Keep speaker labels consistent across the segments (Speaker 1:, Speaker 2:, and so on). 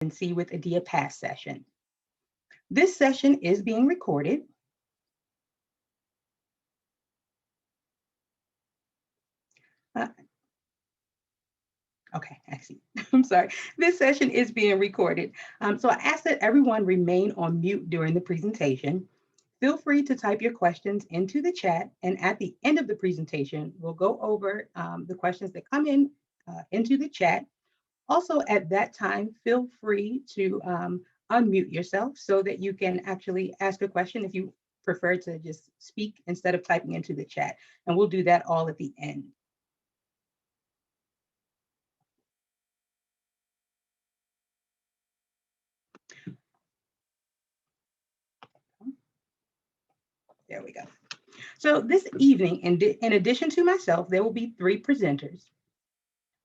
Speaker 1: Residency with ADEA PASS session. This session is being recorded. Okay, I see. I'm sorry. This session is being recorded. So I ask that everyone remain on mute during the presentation. Feel free to type your questions into the chat, and at the end of the presentation, we'll go over the questions that come in into the chat. Also, at that time, feel free to unmute yourself so that you can actually ask a question if you prefer to just speak instead of typing into the chat. And we'll do that all at the end. There we go. So this evening, in addition to myself, there will be 3 presenters.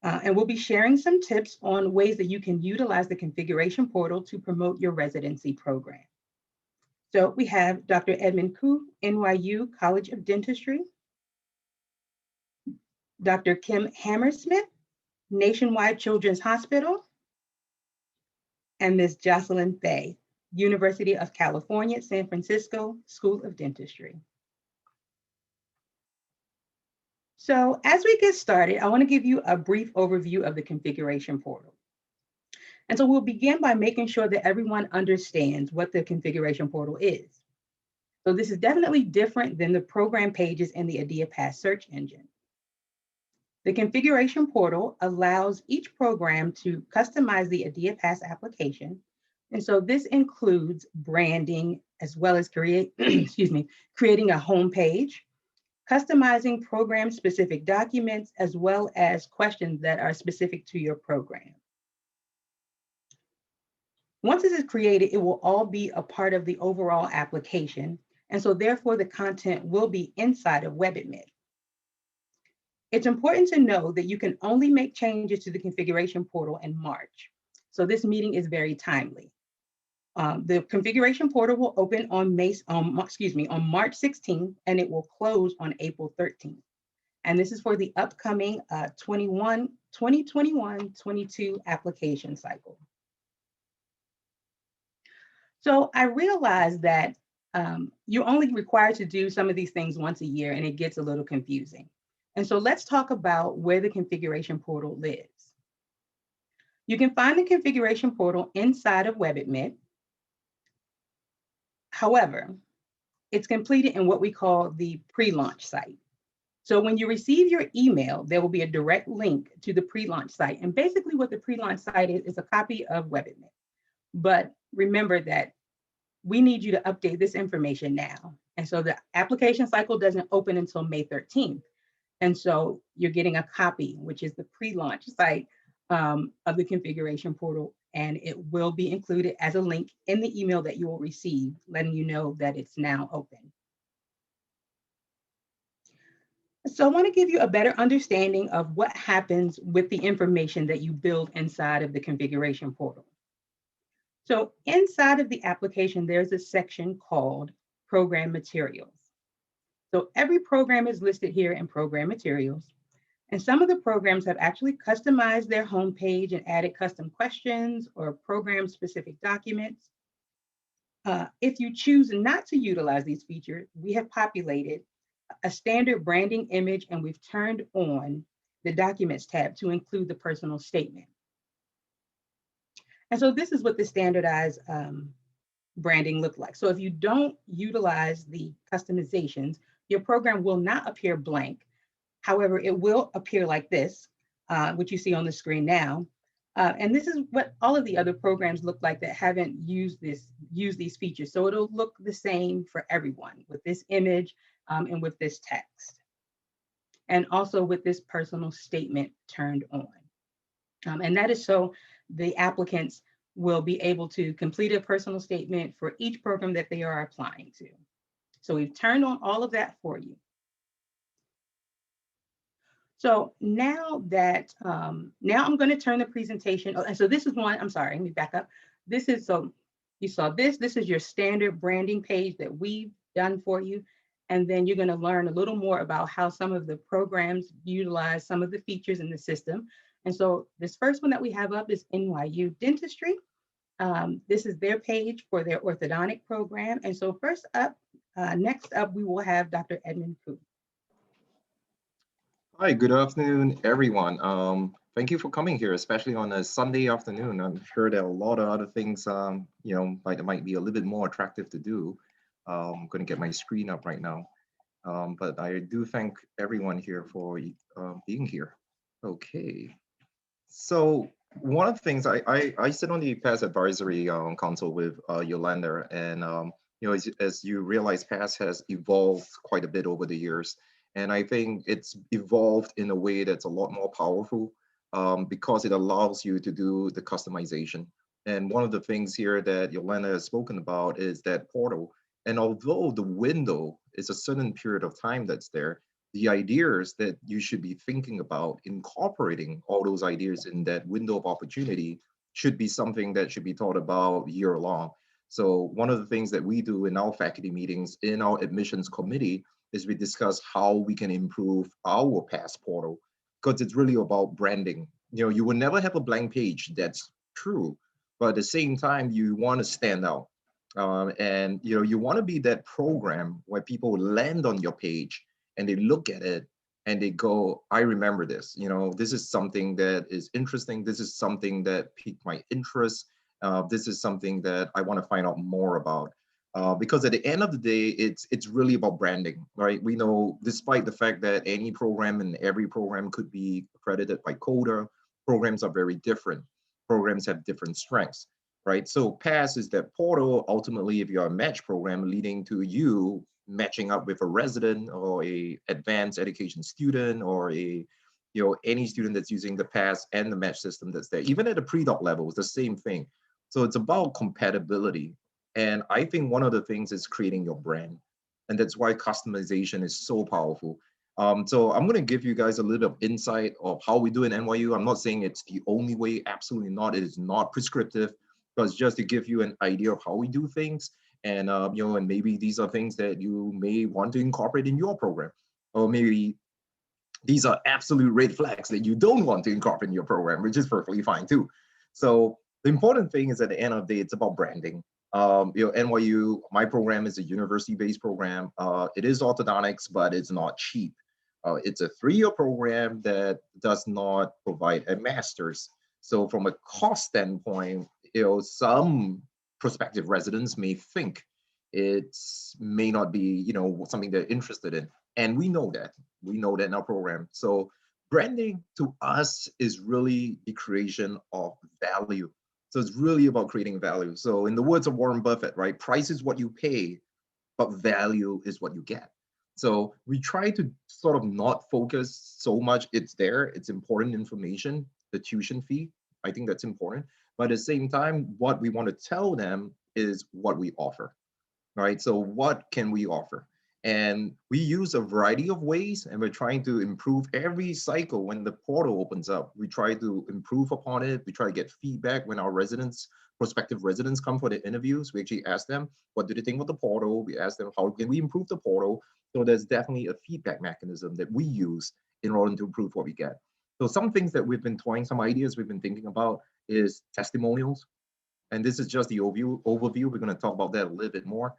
Speaker 1: And we'll be sharing some tips on ways that you can utilize the configuration portal to promote your residency program. So we have Dr. Edmund Koo, NYU College of Dentistry, Dr. Kim Hammersmith, Nationwide Children's Hospital, and Ms. Jocelyn Fay, University of California, San Francisco School of Dentistry. So as we get started, I want to give you a brief overview of the configuration portal. And so we'll begin by making sure that everyone understands what the configuration portal is. So this is definitely different than the program pages in the ADEA PASS search engine. The configuration portal allows each program to customize the ADEA PASS application. And so this includes branding as well as creating a home page, customizing program-specific documents, as well as questions that are specific to your program. Once this is created, it will all be a part of the overall application. And so therefore the content will be inside of WebAdmin. It's important to know that you can only make changes to the configuration portal in March. So this meeting is very timely. The configuration portal will open on March 16th, and it will close on April 13th. And this is for the upcoming 2021-22 application cycle. So I realized that you're only required to do some of these things once a year, and it gets a little confusing. And so let's talk about where the configuration portal lives. You can find the configuration portal inside of WebAdmin. However, it's completed in what we call the pre-launch site. So when you receive your email, there will be a direct link to the pre-launch site. And basically what the pre-launch site is a copy of WebAdmin. But remember that we need you to update this information now. And so the application cycle doesn't open until May 13th. And so you're getting a copy, which is the pre-launch site of the configuration portal, and it will be included as a link in the email that you will receive, letting you know that it's now open. So I want to give you a better understanding of what happens with the information that you build inside of the configuration portal. So inside of the application, there's a section called Program Materials. So every program is listed here in Program Materials. And some of the programs have actually customized their homepage and added custom questions or program-specific documents. If you choose not to utilize these features, we have populated a standard branding image, and we've turned on the Documents tab to include the personal statement. And so this is what the standardized branding look like. So if you don't utilize the customizations, your program will not appear blank. However, it will appear like this, which you see on the screen now. And this is what all of the other programs look like that haven't used these features. So it'll look the same for everyone with this image and with this text. And also with this personal statement turned on. And that is so the applicants will be able to complete a personal statement for each program that they are applying to. So we've turned on all of that for you. So now that, now I'm going to turn the presentation. And so this is one, I'm sorry, let me back up. This is, so you saw this is your standard branding page that we've done for you. And then you're going to learn a little more about how some of the programs utilize some of the features in the system. And so this first one that we have up is NYU Dentistry. This is their page for their orthodontic program. And so next up, we will have Dr. Edmund Koo.
Speaker 2: Hi, good afternoon, everyone. Thank you for coming here, especially on a Sunday afternoon. I'm sure there are a lot of other things, might be a little bit more attractive to do. I'm going to get my screen up right now. But I do thank everyone here for being here. Okay. So one of the things I sit on the PASS Advisory Council with Yolanda, and as you realize, PASS has evolved quite a bit over the years, and I think it's evolved in a way that's a lot more powerful because it allows you to do the customization. And one of the things here that Yolanda has spoken about is that portal. And although the window is a certain period of time that's there, the ideas that you should be thinking about incorporating all those ideas in that window of opportunity should be something that should be thought about year long. So one of the things that we do in our faculty meetings, in our admissions committee, is we discuss how we can improve our PASS portal, because it's really about branding. You will never have a blank page, that's true, but at the same time, you want to stand out. And you want to be that program where people land on your page and they look at it and they go, I remember this. This is something that is interesting. This is something that piqued my interest. This is something that I want to find out more about. Because at the end of the day, it's really about branding, right? We know, despite the fact that any program and every program could be accredited by CODA, programs are very different. Programs have different strengths, right? So PASS is that portal, ultimately, if you're a match program, leading to you matching up with a resident or a advanced education student or any student that's using the PASS and the match system that's there. Even at the pre-doc level, it's the same thing. So it's about compatibility. And I think one of the things is creating your brand. And that's why customization is so powerful. So I'm going to give you guys a little bit of insight of how we do in NYU. I'm not saying it's the only way, absolutely not. It is not prescriptive, but it's just to give you an idea of how we do things. And and maybe these are things that you may want to incorporate in your program, or maybe these are absolute red flags that you don't want to incorporate in your program, which is perfectly fine too. So the important thing is, at the end of the day, it's about branding. NYU, my program is a university-based program. It is orthodontics, but it's not cheap. It's a 3-year program that does not provide a master's. So from a cost standpoint, some prospective residents may think it may not be, something they're interested in. And we know that. We know that in our program. So branding to us is really the creation of value. So it's really about creating value. So in the words of Warren Buffett, right? Price is what you pay, but value is what you get. So we try to sort of not focus so much. It's there, it's important information, the tuition fee. I think that's important. But at the same time, what we want to tell them is what we offer, right? So what can we offer? And we use a variety of ways, and we're trying to improve every cycle. When the portal opens up, we try to improve upon it. We try to get feedback when our prospective residents come for the interviews. We actually ask them, what do they think of the portal? We ask them, how can we improve the portal? So there's definitely a feedback mechanism that we use in order to improve what we get. So some things that we've been toying, some ideas we've been thinking about is testimonials. And this is just the overview. We're going to talk about that a little bit more.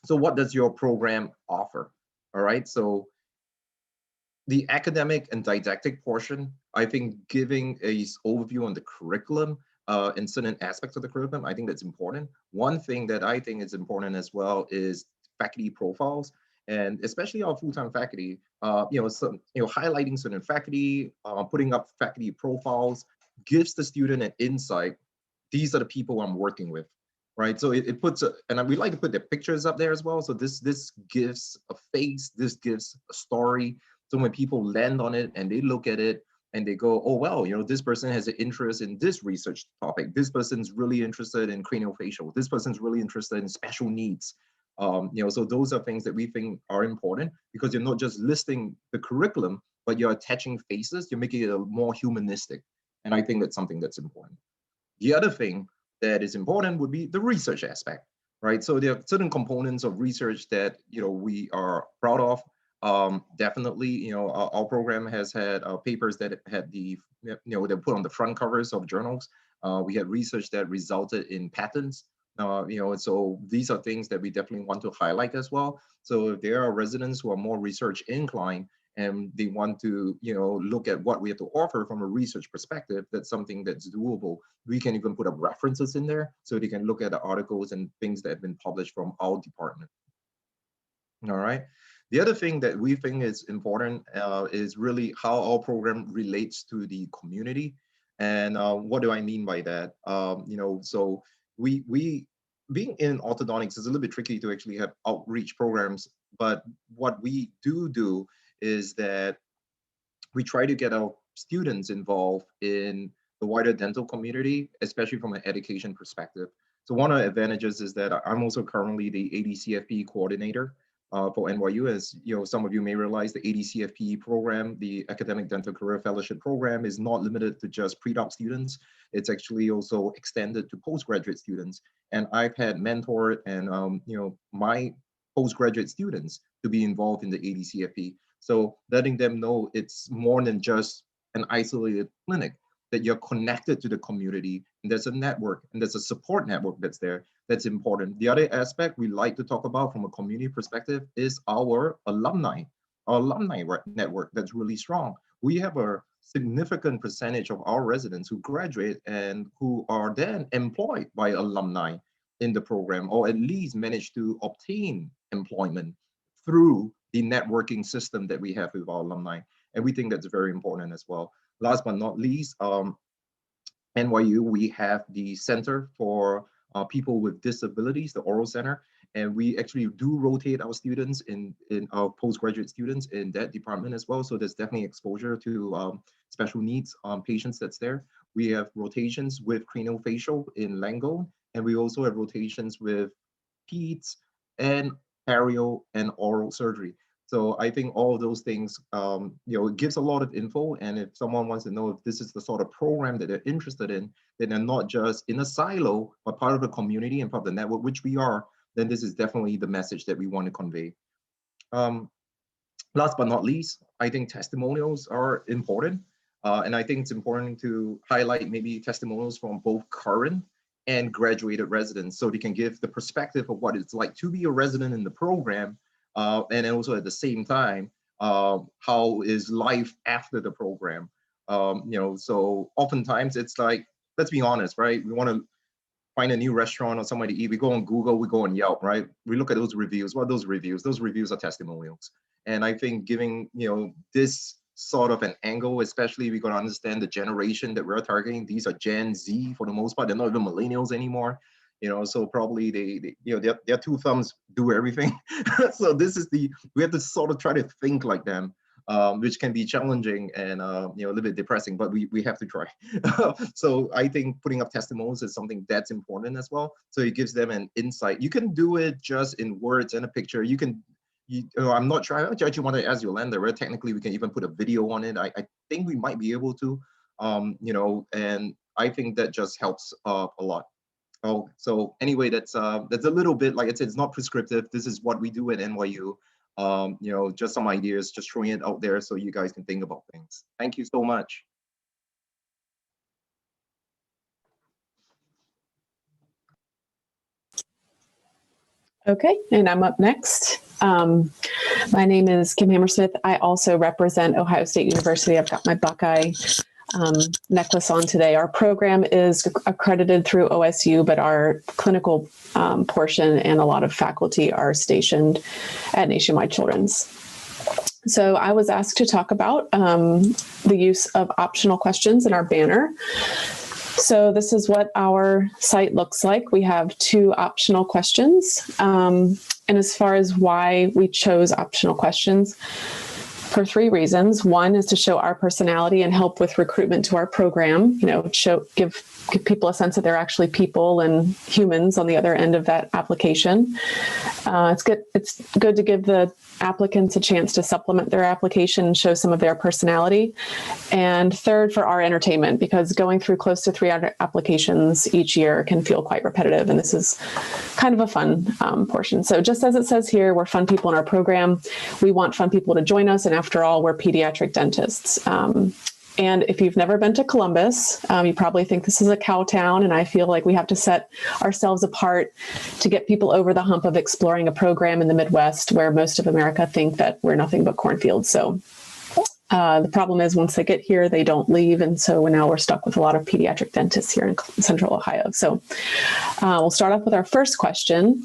Speaker 2: So what does your program offer? All right, so the academic and didactic portion, I think giving a overview on the curriculum and certain aspects of the curriculum, I think that's important. One thing that I think is important as well is faculty profiles, and especially our full-time faculty, highlighting certain faculty, putting up faculty profiles gives the student an insight. These are the people I'm working with. Right, so it puts and we like to put the pictures up there as well. So this gives a face, this gives a story. So when people land on it and they look at it and they go, oh well, this person has an interest in this research topic. This person's really interested in craniofacial. This person's really interested in special needs. So those are things that we think are important, because you're not just listing the curriculum, but you're attaching faces. You're making it more humanistic, and I think that's something that's important. The other thing that is important would be the research aspect, right? So there are certain components of research that we are proud of. Definitely, our program has had papers that had they're put on the front covers of journals. We had research that resulted in patents. So these are things that we definitely want to highlight as well. So if there are residents who are more research inclined and they want to, look at what we have to offer from a research perspective, that's something that's doable. We can even put up references in there so they can look at the articles and things that have been published from our department. All right. The other thing that we think is important is really how our program relates to the community. And what do I mean by that? So we being in orthodontics is a little bit tricky to actually have outreach programs. But what we do is that we try to get our students involved in the wider dental community, especially from an education perspective. So one of the advantages is that I'm also currently the ADCFP coordinator for NYU. As some of you may realize, the ADCFP program, the Academic Dental Career Fellowship Program, is not limited to just pre-doc students. It's actually also extended to postgraduate students. And I've had mentored and my postgraduate students to be involved in the ADCFP. So letting them know it's more than just an isolated clinic, that you're connected to the community, and there's a network and there's a support network that's there. That's important. The other aspect we like to talk about from a community perspective is our alumni network that's really strong. We have a significant percentage of our residents who graduate and who are then employed by alumni in the program, or at least manage to obtain employment through the networking system that we have with our alumni. And we think that's very important as well. Last but not least, NYU, we have the Center for People with Disabilities, the Oral Center, and we actually do rotate our students in our postgraduate students in that department as well. So there's definitely exposure to special needs patients that's there. We have rotations with craniofacial in Langone, and we also have rotations with peds and perio and oral surgery. So I think all of those things, it gives a lot of info. And if someone wants to know if this is the sort of program that they're interested in, then they're not just in a silo, but part of the community and part of the network, which we are, then this is definitely the message that we want to convey. Last but not least, I think testimonials are important. And I think it's important to highlight maybe testimonials from both current and graduated residents, so they can give the perspective of what it's like to be a resident in the program. And also at the same time, how is life after the program? So oftentimes it's like, let's be honest, right? We want to find a new restaurant or somewhere to eat. We go on Google, we go on Yelp, right? We look at those reviews. What are those reviews? Those reviews are testimonials. And I think giving, this sort of an angle, especially we got to understand the generation that we're targeting. These are Gen Z for the most part. They're not even millennials anymore. So probably their two thumbs do everything. So we have to sort of try to think like them, which can be challenging and a little bit depressing, but we have to try. So I think putting up testimonials is something that's important as well. So it gives them an insight. You can do it just in words and a picture. I'm not sure. I actually want to ask Yolanda, where technically we can even put a video on it. I think we might be able to, and I think that just helps a lot. Oh, so anyway, that's a little bit, like I said, it's not prescriptive. This is what we do at NYU. Just some ideas, just throwing it out there so you guys can think about things. Thank you so much.
Speaker 3: Okay, and I'm up next. My name is Kim Hammersmith. I also represent Ohio State University. I've got my Buckeye necklace on today. Our program is accredited through OSU, but our clinical portion and a lot of faculty are stationed at Nationwide Children's. So I was asked to talk about the use of optional questions in our banner. So this is what our site looks like. We have 2 optional questions. And as far as why we chose optional questions, for 3 reasons. One is to show our personality and help with recruitment to our program, give people a sense that they're actually people and humans on the other end of that application. It's good to give the applicants a chance to supplement their application and show some of their personality. And third, for our entertainment, because going through close to 300 applications each year can feel quite repetitive. And this is kind of a fun portion. So just as it says here, we're fun people in our program. We want fun people to join us. And after all, we're pediatric dentists. And if you've never been to Columbus, you probably think this is a cow town, and I feel like we have to set ourselves apart to get people over the hump of exploring a program in the Midwest where most of America think that we're nothing but cornfields. So the problem is once they get here, they don't leave. And so now we're stuck with a lot of pediatric dentists here in Central Ohio. So we'll start off with our first question.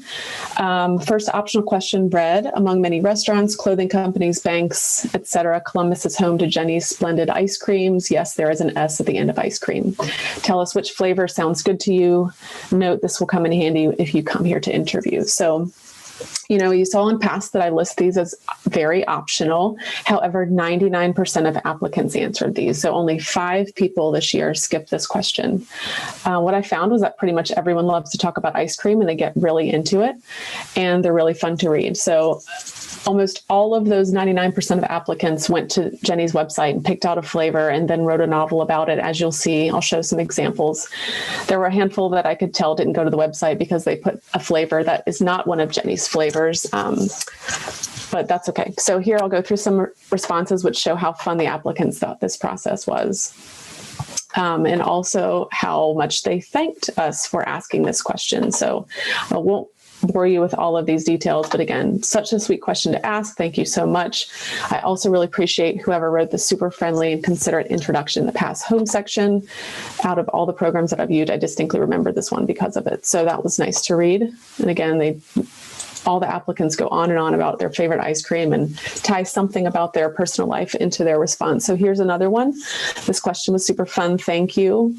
Speaker 3: First optional question read, among many restaurants, clothing companies, banks, etc., Columbus is home to Jenny's Splendid Ice Creams. Yes, there is an S at the end of ice cream. Tell us which flavor sounds good to you. Note this will come in handy if you come here to interview. So you saw in past that I list these as very optional. However, 99% of applicants answered these. So only 5 people this year skipped this question. What I found was that pretty much everyone loves to talk about ice cream and they get really into it, and they're really fun to read. So almost all of those 99% of applicants went to Jenny's website and picked out a flavor and then wrote a novel about it. As you'll see, I'll show some examples. There were a handful that I could tell didn't go to the website because they put a flavor that is not one of Jenny's flavors, but that's okay. So here I'll go through some responses which show how fun the applicants thought this process was. And also how much they thanked us for asking this question. So I won't bore you with all of these details, but again, such a sweet question to ask. Thank you so much. I also really appreciate whoever wrote the super friendly and considerate introduction in the Pass Home section. Out of all the programs that I've viewed, I distinctly remember this one because of it. So that was nice to read. And again, all the applicants go on and on about their favorite ice cream and tie something about their personal life into their response. So here's another one. This question was super fun. Thank you.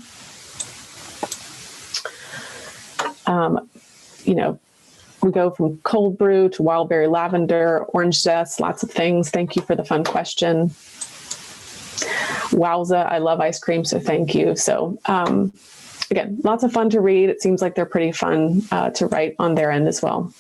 Speaker 3: We go from cold brew to wild berry lavender, orange zest, lots of things. Thank you for the fun question. Wowza, I love ice cream, so thank you. So again, lots of fun to read. It seems like they're pretty fun to write on their end as well.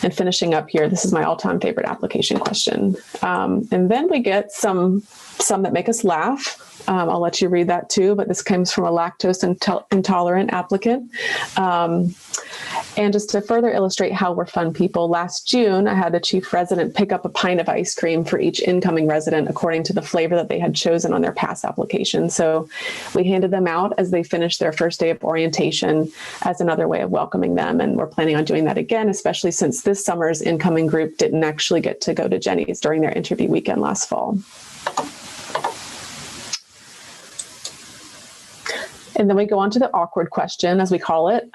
Speaker 3: And finishing up here, this is my all-time favorite application question. And then we get some that make us laugh. I'll let you read that too, but this comes from a lactose intolerant applicant. And just to further illustrate how we're fun people, last June, I had the chief resident pick up a pint of ice cream for each incoming resident according to the flavor that they had chosen on their pass application. So we handed them out as they finished their first day of orientation as another way of welcoming them. And we're planning on doing that again, especially since this summer's incoming group didn't actually get to go to Jenny's during their interview weekend last fall. And then we go on to the awkward question, as we call it.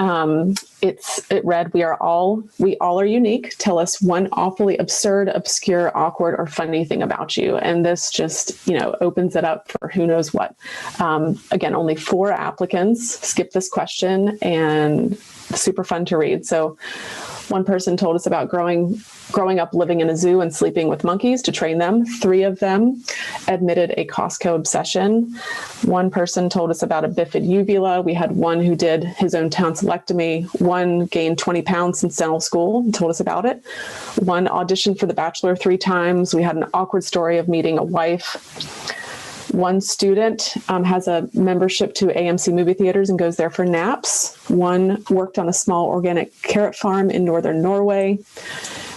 Speaker 3: It read, we all are unique. Tell us one awfully absurd, obscure, awkward, or funny thing about you. And this just, opens it up for who knows what. Again, only 4 applicants skipped this question, and super fun to read. So one person told us about growing up living in a zoo and sleeping with monkeys to train them. 3 of them admitted a Costco obsession. One person told us about a bifid uvula. We had one who did his own tonsillectomy. One gained 20 pounds since dental school and told us about it. One auditioned for The Bachelor 3 times. We had an awkward story of meeting a wife. One student has a membership to AMC movie theaters and goes there for naps. One worked on a small organic carrot farm in northern Norway.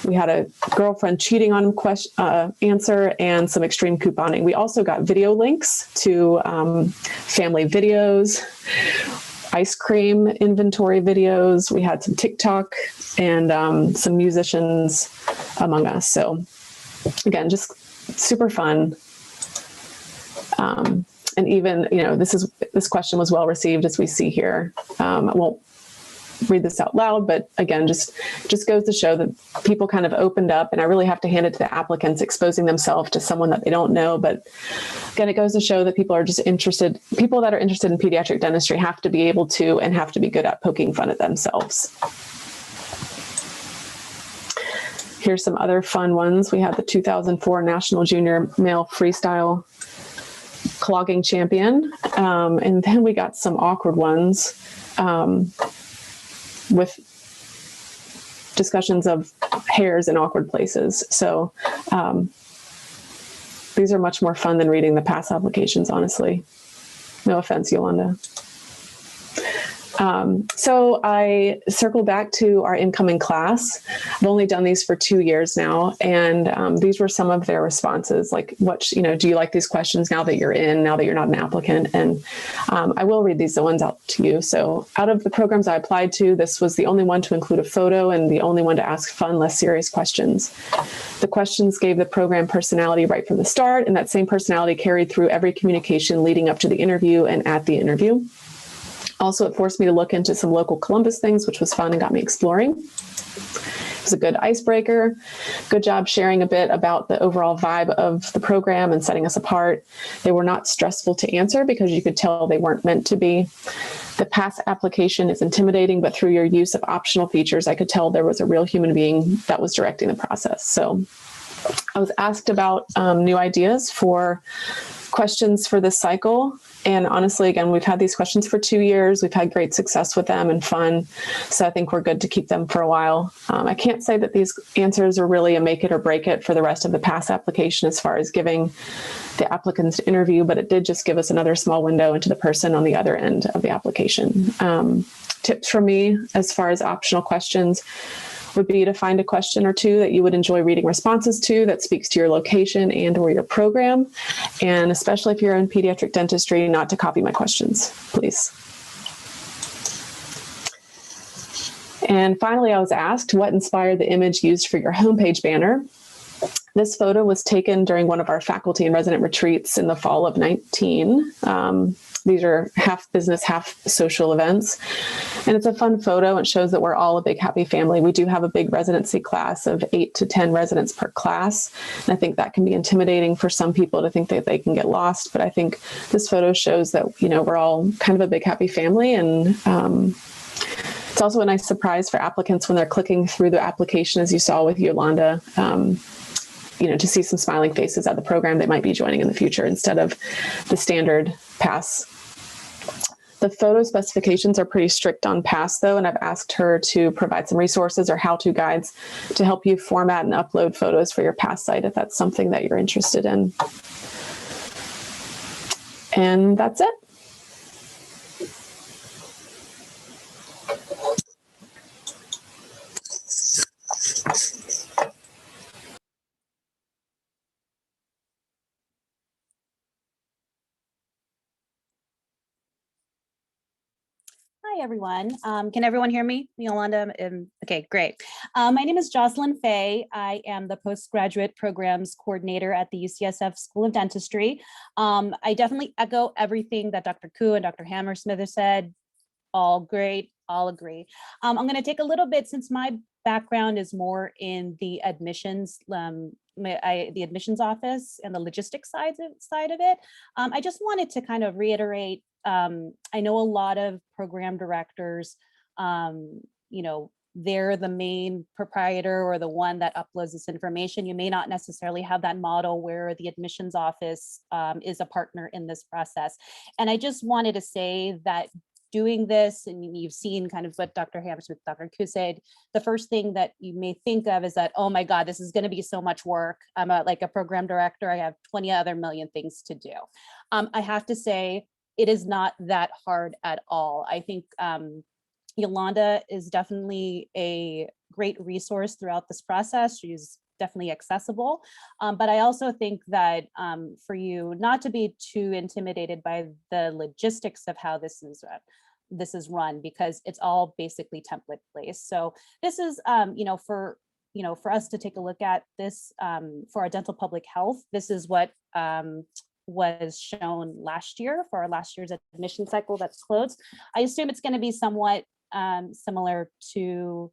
Speaker 3: We had a girlfriend cheating on him answer, and some extreme couponing. We also got video links to family videos, ice cream inventory videos. We had some TikTok and some musicians among us. So again, just super fun. And even, this question was well received, as we see here. I won't read this out loud, but again, just goes to show that people kind of opened up, and I really have to hand it to the applicants exposing themselves to someone that they don't know. But again, it goes to show that people that are interested in pediatric dentistry have to be able to and have to be good at poking fun at themselves. Here's some other fun ones. We had the 2004 National Junior Male Freestyle Clogging Champion. And then we got some awkward ones with discussions of hairs in awkward places. So these are much more fun than reading the pass applications, honestly. No offense, Yolanda. So I circle back to our incoming class. I've only done these for 2 years now, and these were some of their responses. Like, do you like these questions now that you're now that you're not an applicant? And I will read the ones out to you. So out of the programs I applied to, this was the only one to include a photo and the only one to ask fun, less serious questions. The questions gave the program personality right from the start, and that same personality carried through every communication leading up to the interview and at the interview. Also, it forced me to look into some local Columbus things, which was fun and got me exploring. It was a good icebreaker. Good job sharing a bit about the overall vibe of the program and setting us apart. They were not stressful to answer because you could tell they weren't meant to be. The PASS application is intimidating, but through your use of optional features, I could tell there was a real human being that was directing the process. So I was asked about new ideas for questions for this cycle. And honestly, again, we've had these questions for 2 years. We've had great success with them and fun. So I think we're good to keep them for a while. I can't say that these answers are really a make it or break it for the rest of the PASS application as far as giving the applicants to interview, but it did just give us another small window into the person on the other end of the application. Tips from me as far as optional questions would be to find a question or two that you would enjoy reading responses to that speaks to your location and or your program. And especially if you're in pediatric dentistry, not to copy my questions, please. And finally, I was asked what inspired the image used for your homepage banner. This photo was taken during one of our faculty and resident retreats in the fall of 19. These are half business, half social events. And it's a fun photo. It shows that we're all a big, happy family. We do have a big residency class of 8 to 10 residents per class. And I think that can be intimidating for some people to think that they can get lost. But I think this photo shows that, we're all kind of a big, happy family. And it's also a nice surprise for applicants when they're clicking through the application, as you saw with Yolanda, to see some smiling faces at the program they might be joining in the future instead of the standard PASS. The photo specifications are pretty strict on PASS, though, and I've asked her to provide some resources or how-to guides to help you format and upload photos for your PASS site if that's something that you're interested in. And that's it.
Speaker 4: Hi, everyone. Can everyone hear me? Yolanda? Okay, great. My name is Jocelyn Fay. I am the Postgraduate Programs Coordinator at the UCSF School of Dentistry. I definitely echo everything that Dr. Koo and Dr. Hammersmith have said. All great, all agree. I'm going to take a little bit, since my background is more in the admissions, the admissions office and the logistics side of it. I just wanted to kind of reiterate, I know a lot of program directors, they're the main proprietor or the one that uploads this information. You may not necessarily have that model where the admissions office is a partner in this process. And I just wanted to say that doing this, and you've seen kind of what Dr. Hammersmith, Dr. Koo said, the first thing that you may think of is that, oh my God, this is going to be so much work. I'm like a program director. I have 20 other million things to do. I have to say, it is not that hard at all. I think Yolanda is definitely a great resource throughout this process. She's definitely accessible. But I also think that for you not to be too intimidated by the logistics of how this is run, because it's all basically template based. So this is, for us to take a look at this for our dental public health, this is what was shown last year for our last year's admission cycle that's closed. I assume it's going to be somewhat similar to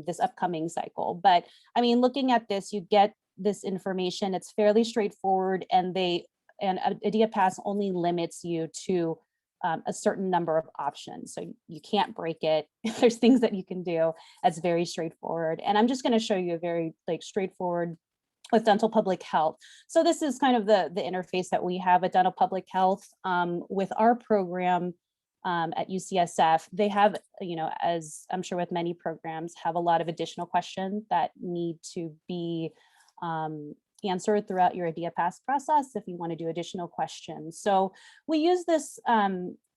Speaker 4: this upcoming cycle. But I mean, looking at this, you get this information, it's fairly straightforward, and ADEA PASS only limits you to a certain number of options. So you can't break it. There's things that you can do that's very straightforward. And I'm just going to show you a very straightforward with dental public health. So this is kind of the interface that we have at dental public health with our program at UCSF. They have, as I'm sure with many programs, have a lot of additional questions that need to be answered throughout your ADEA PASS process if you want to do additional questions. So we use this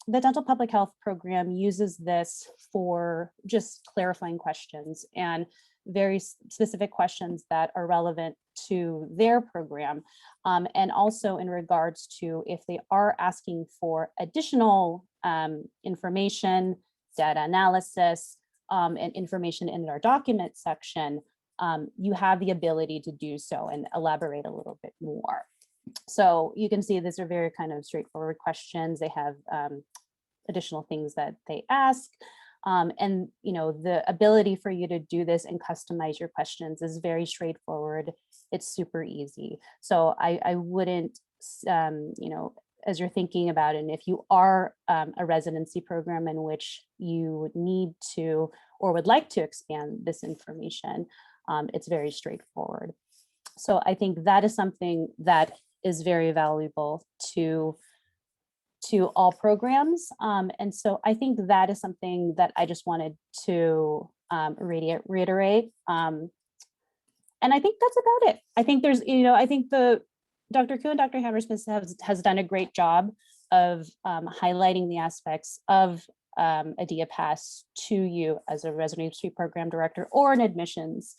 Speaker 4: the dental public health program uses this for just clarifying questions and very specific questions that are relevant to their program. And also in regards to if they are asking for additional information, data analysis, and information in our document section, you have the ability to do so and elaborate a little bit more. So you can see these are very kind of straightforward questions. They have additional things that they ask. And the ability for you to do this and customize your questions is very straightforward. It's super easy. So I wouldn't, as you're thinking about it, and if you are a residency program in which you need to or would like to expand this information, it's very straightforward. So I think that is something that is very valuable to all programs. And so I think that is something that I just wanted to reiterate. And I think that's about it. I think there's, I think Dr. Koo and Dr. Hammersmith has done a great job of highlighting the aspects of ADEA PASS to you as a residency program director or an admissions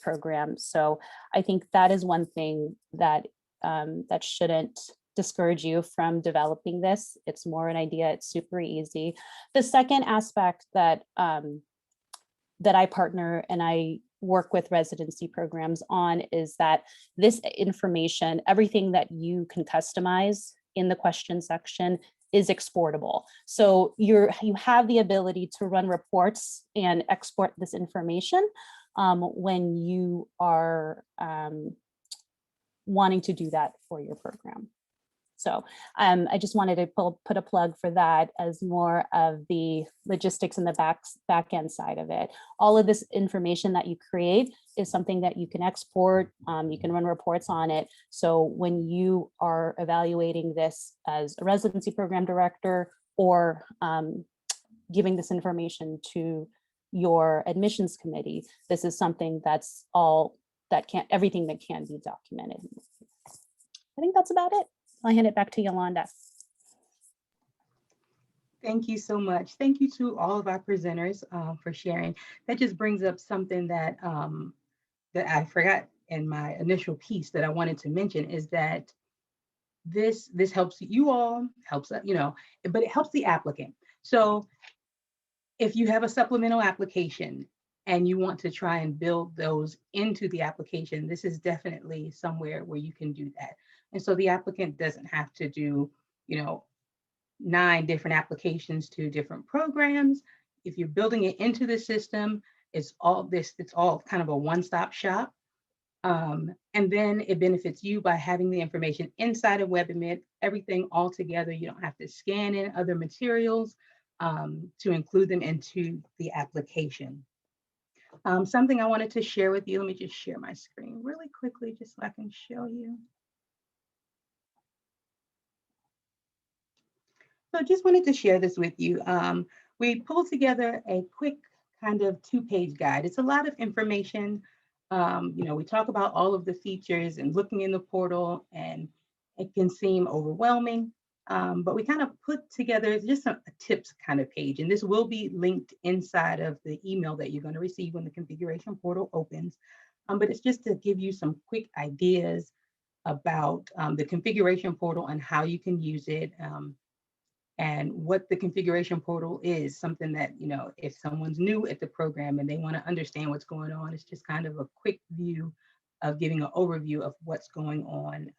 Speaker 4: program. So I think that is one thing that that shouldn't discourage you from developing this. It's more an idea. It's super easy. The second aspect that that I partner and I work with residency programs on is that this information, everything that you can customize in the question section is exportable. So you have the ability to run reports and export this information when you are wanting to do that for your program. So I just wanted to put a plug for that as more of the logistics and the back end side of it. All of this information that you create is something that you can export. You can run reports on it. So when you are evaluating this as a residency program director or giving this information to your admissions committee, this is something that's everything that can be documented. I think that's about it. I'll hand it back to Yolanda.
Speaker 1: Thank you so much. Thank you to all of our presenters for sharing. That just brings up something that that I forgot in my initial piece that I wanted to mention is that this helps you all, helps but it helps the applicant. So if you have a supplemental application and you want to try and build those into the application, this is definitely somewhere where you can do that. And so the applicant doesn't have to do, 9 different applications to different programs. If you're building it into the system, it's all kind of a one-stop shop. And then it benefits you by having the information inside of WebAdmit, everything all together. You don't have to scan in other materials to include them into the application. Something I wanted to share with you, let me just share my screen really quickly just so I can show you. So just wanted to share this with you. We pulled together a quick kind of 2-page guide. It's a lot of information. We talk about all of the features and looking in the portal, and it can seem overwhelming. But we kind of put together just a tips kind of page, and this will be linked inside of the email that you're going to receive when the configuration portal opens. But it's just to give you some quick ideas about the configuration portal and how you can use it, and what the configuration portal is. Something that, if someone's new at the program and they want to understand what's going on, it's just kind of a quick view of giving an overview of what's going on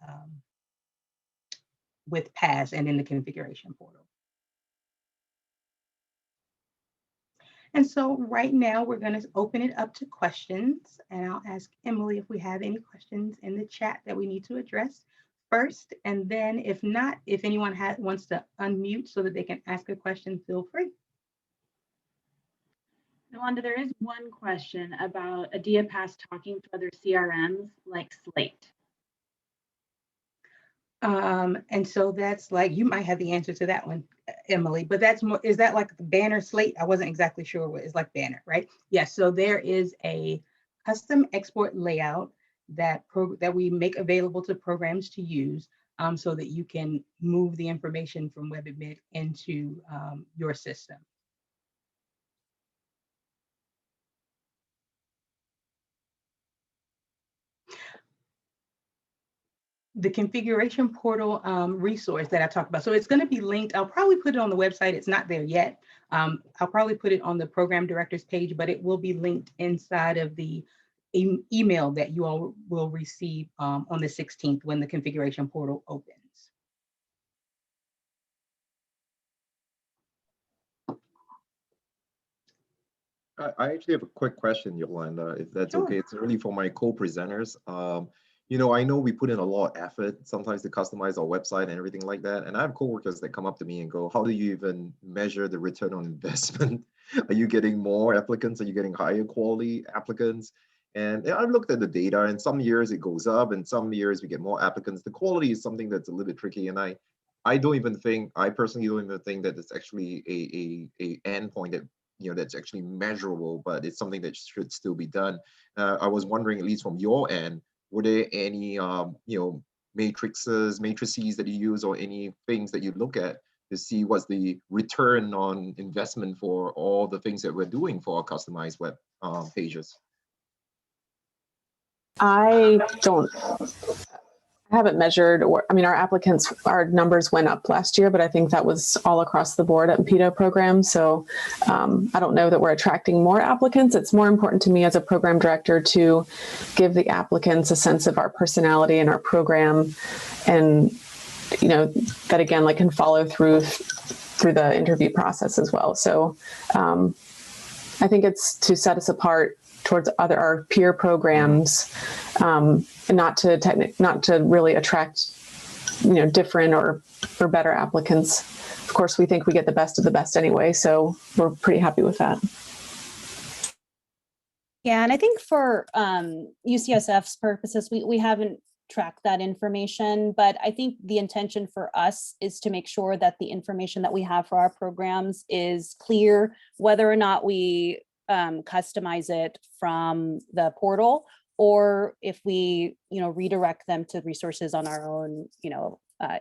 Speaker 1: with PASS and in the configuration portal. And so right now we're going to open it up to questions, and I'll ask Emily if we have any questions in the chat that we need to address first, and then if not, if anyone wants to unmute so that they can ask a question, feel free.
Speaker 5: Yolanda, there is one question about ADEA PASS talking to other CRMs like Slate.
Speaker 1: And so that's like, you might have the answer to that one, Emily, but that's more, is that like the Banner Slate? I wasn't exactly sure what it's like Banner, right? Yes, so there is a custom export layout that we make available to programs to use. so that you can move the information from WebAdmit into your system. The configuration portal resource that I talked about. So it's going to be linked. I'll probably put it on the website. It's not there yet. I'll probably put it on the program director's page, but it will be linked inside of the email that you all will receive on the 16th when the configuration portal opens.
Speaker 2: I actually have a quick question, Yolanda, if that's
Speaker 1: Sure.
Speaker 2: okay. It's really for my co-presenters. I know we put in a lot of effort sometimes to customize our website and everything like that. And I have coworkers that come up to me and go, how do you even measure the return on investment? Are you getting more applicants? Are you getting higher quality applicants? And I've looked at the data, and some years it goes up and some years we get more applicants. The quality is something that's a little bit tricky. And I personally don't even think that it's actually a endpoint that that's actually measurable, but it's something that should still be done. I was wondering, at least from your end, were there any matrices that you use, or any things that you look at to see what's the return on investment for all the things that we're doing for our customized web pages?
Speaker 3: I haven't measured, our numbers went up last year, but I think that was all across the board at PEDO program. So I don't know that we're attracting more applicants. It's more important to me as a program director to give the applicants a sense of our personality and our program, and that again, can follow through the interview process as well. So I think it's to set us apart towards our peer programs, and not to really attract, different or better applicants. Of course, we think we get the best of the best anyway, so we're pretty happy with that.
Speaker 4: Yeah, and I think for UCSF's purposes, we haven't tracked that information, but I think the intention for us is to make sure that the information that we have for our programs is clear, whether or not we customize it from the portal, or if we redirect them to resources on our own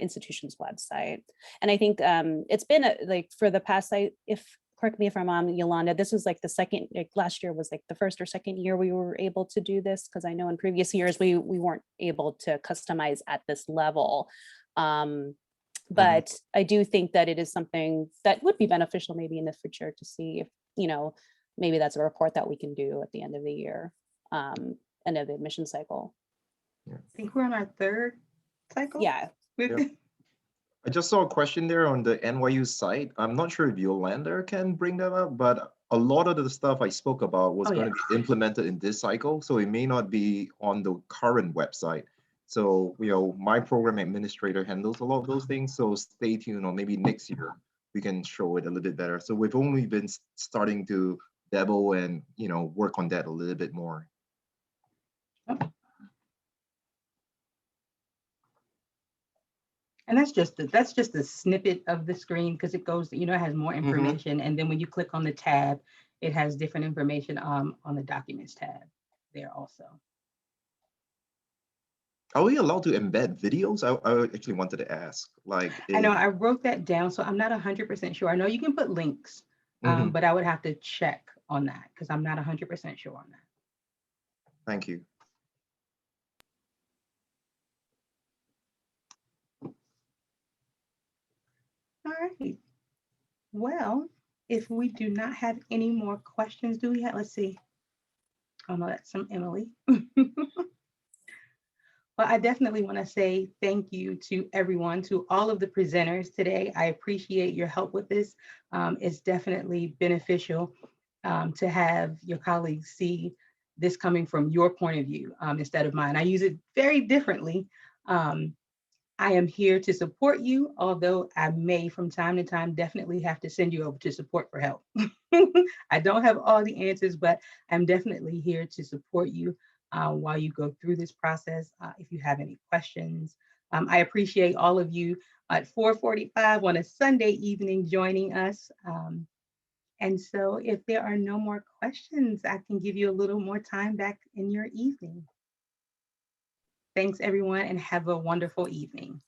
Speaker 4: institution's website. And I think it's been for the past, correct me if I'm wrong, Yolanda, this was the second, last year was the first or second year we were able to do this, because I know in previous years we weren't able to customize at this level. But I do think that it is something that would be beneficial maybe in the future to see if, maybe that's a report that we can do at the end of the year, end of the admission cycle.
Speaker 2: Yeah.
Speaker 1: I think we're on our third cycle.
Speaker 4: Yeah.
Speaker 2: Yeah. I just saw a question there on the NYU site. I'm not sure if Yolanda can bring that up, but a lot of the stuff I spoke about was going to be implemented in this cycle, so it may not be on the current website. So, my program administrator handles a lot of those things, so stay tuned, or maybe next year we can show it a little bit better. So we've only been starting to dabble and, work on that a little bit more.
Speaker 1: And that's just a snippet of the screen, because it goes, it has more information. And then when you click on the tab, it has different information on the documents tab there also.
Speaker 2: Are we allowed to embed videos? I actually wanted to ask. I
Speaker 1: know I wrote that down, so I'm not 100% sure. I know you can put links, but I would have to check on that, because I'm not 100% sure on that.
Speaker 2: Thank you.
Speaker 1: All right. Well, if we do not have any more questions, do we have, let's see. Oh no, that's from Emily. Well, I definitely want to say thank you to everyone, to all of the presenters today. I appreciate your help with this. It's definitely beneficial to have your colleagues see this coming from your point of view instead of mine. I use it very differently. I am here to support you, although I may from time to time definitely have to send you over to support for help. I don't have all the answers, but I'm definitely here to support you while you go through this process. If you have any questions, I appreciate all of you at 4:45 on a Sunday evening joining us. And so if there are no more questions, I can give you a little more time back in your evening. Thanks everyone, and have a wonderful evening.